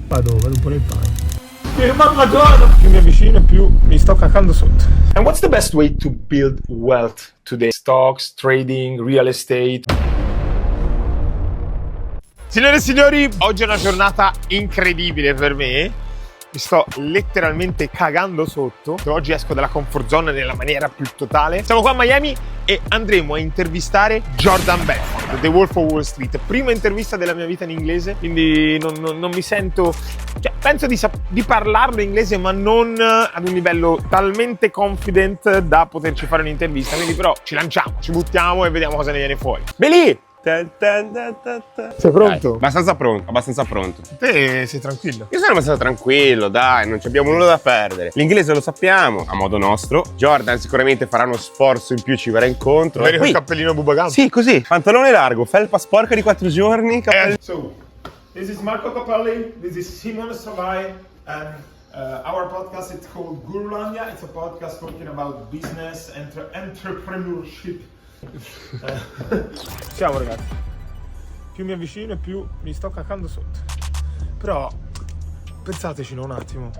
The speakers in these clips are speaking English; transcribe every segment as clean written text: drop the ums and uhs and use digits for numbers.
Vado un po' nel pane. Più mi avvicino più mi sto cacando sotto. And what's the best way to build wealth today? Stocks, trading, real estate. Signore e signori, oggi è una giornata incredibile per me. Mi sto letteralmente cagando sotto. Oggi esco dalla comfort zone nella maniera più totale. Siamo qua a Miami e andremo a intervistare Jordan Belfort, The Wolf of Wall Street. Prima intervista della mia vita in inglese, quindi non mi sento... Cioè, penso di parlarlo in inglese, ma non ad un livello talmente confident da poterci fare un'intervista. Quindi però ci lanciamo, ci buttiamo e vediamo cosa ne viene fuori. Belì! Sei pronto? Dai, abbastanza pronto. Te sei tranquillo? Io sono abbastanza tranquillo, dai, non abbiamo nulla da perdere. L'inglese lo sappiamo, a modo nostro. Jordan sicuramente farà uno sforzo in più, ci verrà incontro. Vedi quel cappellino bubagambo? Sì, così. Pantalone largo, felpa sporca di 4 giorni. So, this is Marco Cappelli, this is Simone Savai, and our podcast is called Gurulandia. It's a podcast talking about business, entrepreneurship. Siamo ragazzi, più mi avvicino e più mi sto cacando sotto. Però pensateci un attimo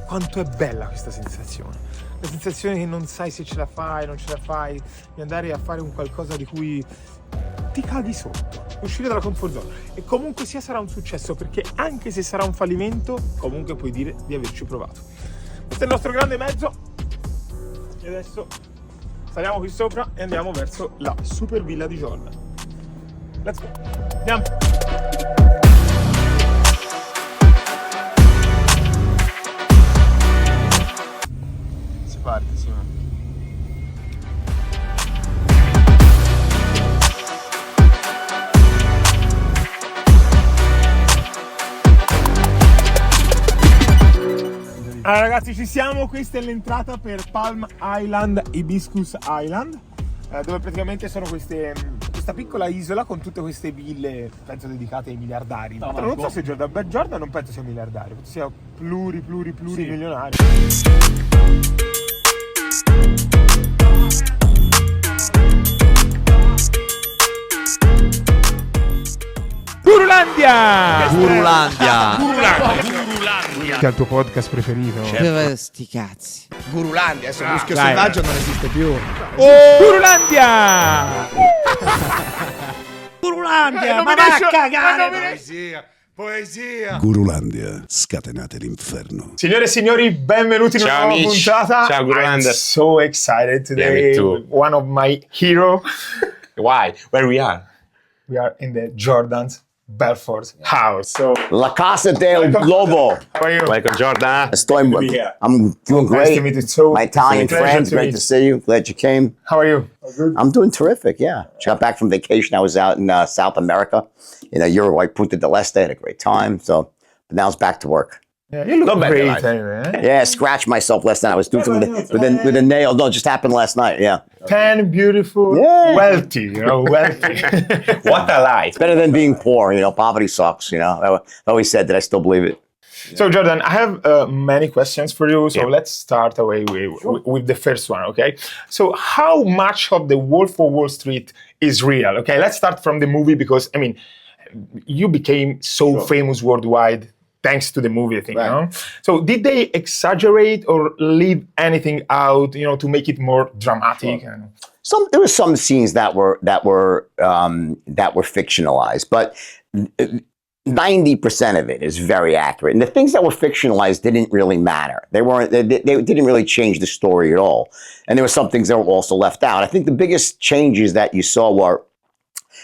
quanto è bella questa sensazione. La sensazione che non sai se ce la fai, non ce la fai, di andare a fare un qualcosa di cui ti caghi sotto, uscire dalla comfort zone. E comunque sia sarà un successo, perché anche se sarà un fallimento, comunque puoi dire di averci provato. Questo è il nostro grande mezzo. E adesso saliamo qui sopra e andiamo verso la super villa di Jordan. Let's go. Andiamo. Si parte, Simone. Allora ragazzi, ci siamo, questa è l'entrata per Palm Island, Hibiscus Island, dove praticamente sono questa piccola isola con tutte queste ville, penso dedicate ai miliardari. No, non so se Jordan non penso sia miliardario, penso sia plurimilionario. Gurulandia! Che è il tuo podcast preferito? Sti cazzi. Gurulandia, adesso il muschio selvaggio non esiste più. Gurulandia! Gurulandia, ma vai a cagare! Poesia. Gurulandia, scatenate l'inferno. Signore e signori, benvenuti in una nuova puntata. Ciao Gurulandia. I'm so excited today. Yeah, me too. One of my hero. Why? Where we are? We are in the Jordan's Belfort house. So, La Casa del Lobo. how are you? Welcome Jordan. I'm doing Nice to great. meet you. So, My Italian pleasure friends, to great meet. to see you. Glad you came. How are you? Good. I'm doing terrific, yeah. Just got back from vacation. I was out in South America, in Uruguay, Punta del Este. Had a great time. So, but now it's back to work. Yeah, you look Not bad, great nice. anyway. Eh? Yeah, scratched myself last night. I was doing something with a nail. No, it just happened last night, yeah. Tan, beautiful, Yeah. wealthy, wealthy. What a life. Better than being poor, poverty sucks, I always said that, I still believe it. So, Jordan, I have many questions for you. So, Yeah. let's start away with the first one, okay? So, how much of the Wolf of Wall Street is real? Okay, let's start from the movie because, I mean, you became so famous worldwide thanks to the movie, I think. Right. So, did they exaggerate or leave anything out, to make it more dramatic? There were some scenes that were fictionalized, but 90% of it is very accurate. And the things that were fictionalized didn't really matter. They didn't really change the story at all. And there were some things that were also left out. I think the biggest changes that you saw were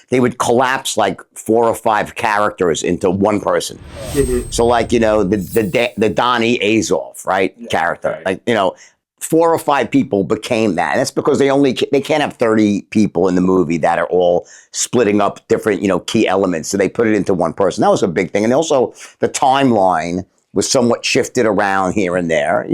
they would collapse like 4 or 5 characters into one person. Mm-hmm. So like, the Donnie Azoff, right? Character. Right. Like, 4 or 5 people became that. And that's because they can't have 30 people in the movie that are all splitting up different, key elements. So they put it into one person. That was a big thing. And also the timeline was somewhat shifted around here and there,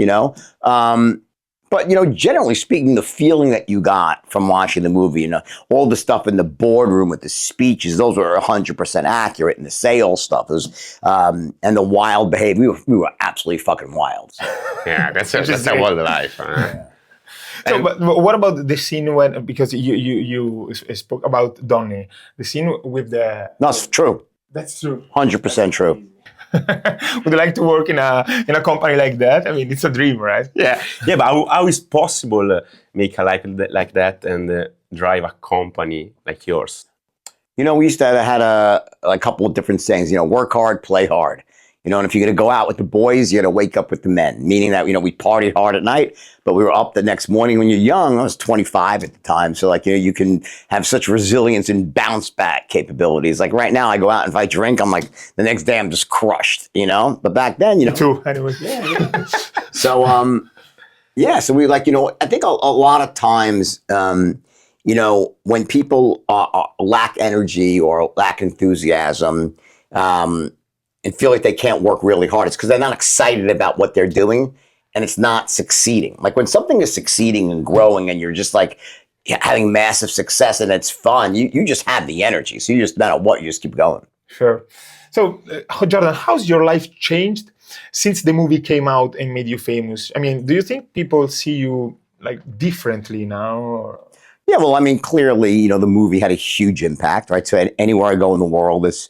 But, generally speaking, the feeling that you got from watching the movie, all the stuff in the boardroom with the speeches, those were 100% accurate, and the sales stuff was, and the wild behavior. We were absolutely fucking wild. Yeah, that's a wild life. Huh? Yeah. So, but what about the scene when, because you spoke about Donnie, the scene with the... No, it's true. That's true. 100% true. Would you like to work in a company like that? I mean, it's a dream, right? Yeah, yeah, but how is possible make a life like that and drive a company like yours? You know, we used to had a couple of different sayings, you know, work hard, play hard. You know, and if you're going to go out with the boys, you got to wake up with the men, meaning that, you know, we partied hard at night, but we were up the next morning. When you're young, I was 25 at the time. So like, you know, you can have such resilience and bounce back capabilities. Like right now I go out and if I drink, I'm like, the next day I'm just crushed, you know, but back then, you know. Too, anyway. So, yeah, so we like, you know, I think a lot of times, you know, when people lack energy or lack enthusiasm, and feel like they can't work really hard, it's because they're not excited about what they're doing and it's not succeeding. Like when something is succeeding and growing and you're just like having massive success and it's fun, you just have the energy. So you just, no matter what, you just keep going. Sure. So, Jordan, how's your life changed since the movie came out and made you famous? I mean, do you think people see you like differently now? Or? Yeah, well, I mean, clearly, you know, the movie had a huge impact, right? So anywhere I go in the world, it's,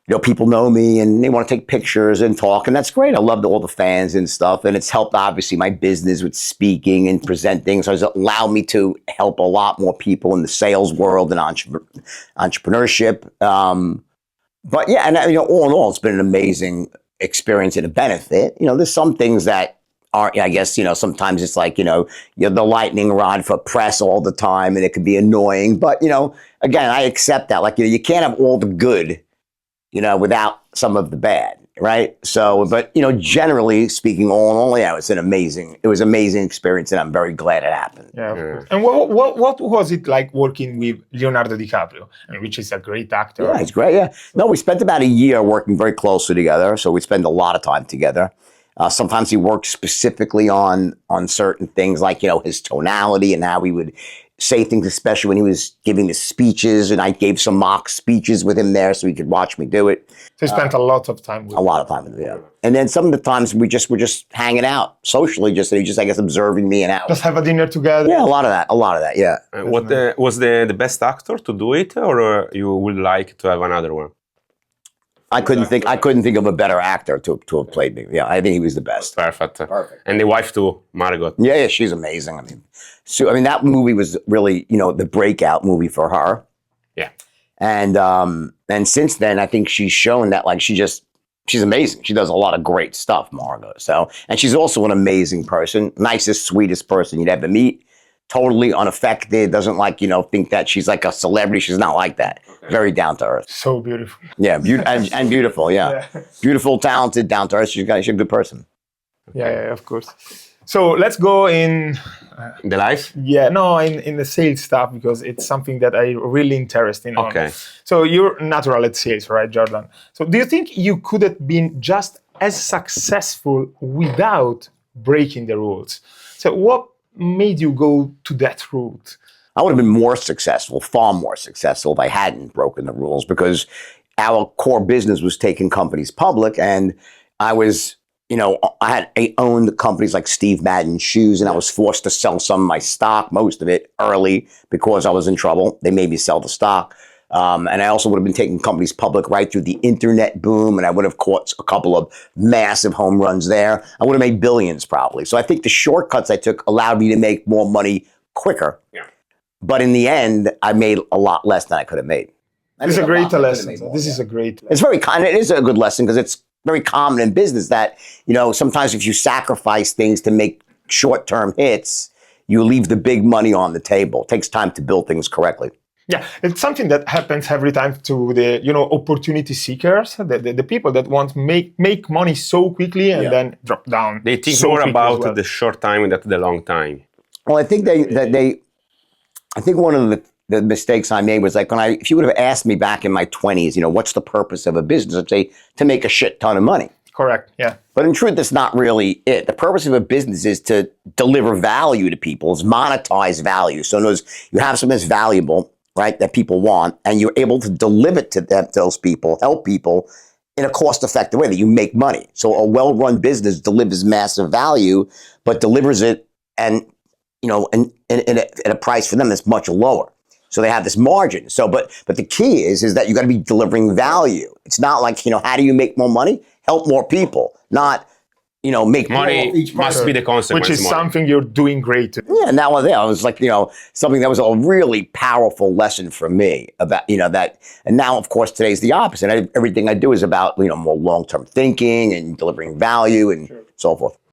you know, people know me and they want to take pictures and talk, and that's great. I loved all the fans and stuff, and it's helped obviously my business with speaking and presenting. So it's allowed me to help a lot more people in the sales world and entrepreneurship. But yeah, and you know, all in all, it's been an amazing experience and a benefit. You know, there's some things that aren't, I guess, you know, sometimes it's like, you know, you're the lightning rod for press all the time, and it can be annoying. But you know, again, I accept that. Like, you know, you can't have all the good, you know, without some of the bad, right? So, but, you know, generally speaking, all in all, yeah, it was an amazing experience, and I'm very glad it happened. Yeah, of course. And what was it like working with Leonardo DiCaprio, which is a great actor? Yeah, he's great, yeah. No, we spent about a year working very closely together, so we spend a lot of time together. Sometimes he worked specifically on certain things, like, you know, his tonality and how he would say things, especially when he was giving the speeches, and I gave some mock speeches with him there so he could watch me do it. So you spent a lot of time with him. A lot of time with him, yeah. And then some of the times we were just hanging out socially, just I guess observing me and out. Just have a dinner together. Yeah, a lot of that, yeah. What was the best actor to do it, or you would like to have another one? I couldn't think of a better actor to have played me. Yeah, I think he was the best. Perfect. And the wife too, Margot. Yeah, she's amazing. I mean, that movie was really, you know, the breakout movie for her. Yeah. And since then, I think she's shown that, like, she's amazing. She does a lot of great stuff, Margot. So, and she's also an amazing person, nicest, sweetest person you'd ever meet. Totally unaffected, doesn't like, you know, think that she's like a celebrity. She's not like that. Okay. Very down to earth. So beautiful. Yeah, and beautiful, yeah. Beautiful, talented, down to earth. She's a good person. Yeah, of course. So let's go in the life? Yeah, no, in the sales stuff, because it's something that I really interested in. Okay. So you're natural at sales, right, Jordan? So do you think you could have been just as successful without breaking the rules? So what made you go to that route? I would have been more successful, far more successful, if I hadn't broken the rules, because our core business was taking companies public, and I was, you know, I owned companies like Steve Madden Shoes, and I was forced to sell some of my stock, most of it, early because I was in trouble. They made me sell the stock. And I also would have been taking companies public right through the internet boom, and I would have caught a couple of massive home runs there. I would have made billions probably. So I think the shortcuts I took allowed me to make more money quicker. Yeah. But in the end, I made a lot less than I could have made. This is a great lesson. This is a great lesson. It's very kind. It is a good lesson, because it's very common in business that, you know, sometimes if you sacrifice things to make short-term hits, you leave the big money on the table. It takes time to build things correctly. Yeah, it's something that happens every time to the, you know, opportunity seekers, the people that want to make money so quickly and then drop down. They think more about the short time than the long time. Well, I think I think one of the mistakes I made was, like, if you would have asked me back in my 20s, you know, what's the purpose of a business? I'd say to make a shit ton of money. Correct, yeah. But in truth, that's not really it. The purpose of a business is to deliver value to people, is monetize value. So in other words, you have something that's valuable, right, that people want, and you're able to deliver it to those people, help people in a cost-effective way that you make money. So a well-run business delivers massive value, but delivers it and, you know, at a price for them that's much lower. So they have this margin. So, but the key is that you got to be delivering value. It's not like, how do you make more money? Help more people, not, make more of Money each must person. be the consequence. Which is money. something you're doing great. Yeah, and that was there. I was like, something that was a really powerful lesson for me about, that. And now, of course, today's the opposite. Everything I do is about, more long-term thinking and delivering value and so forth.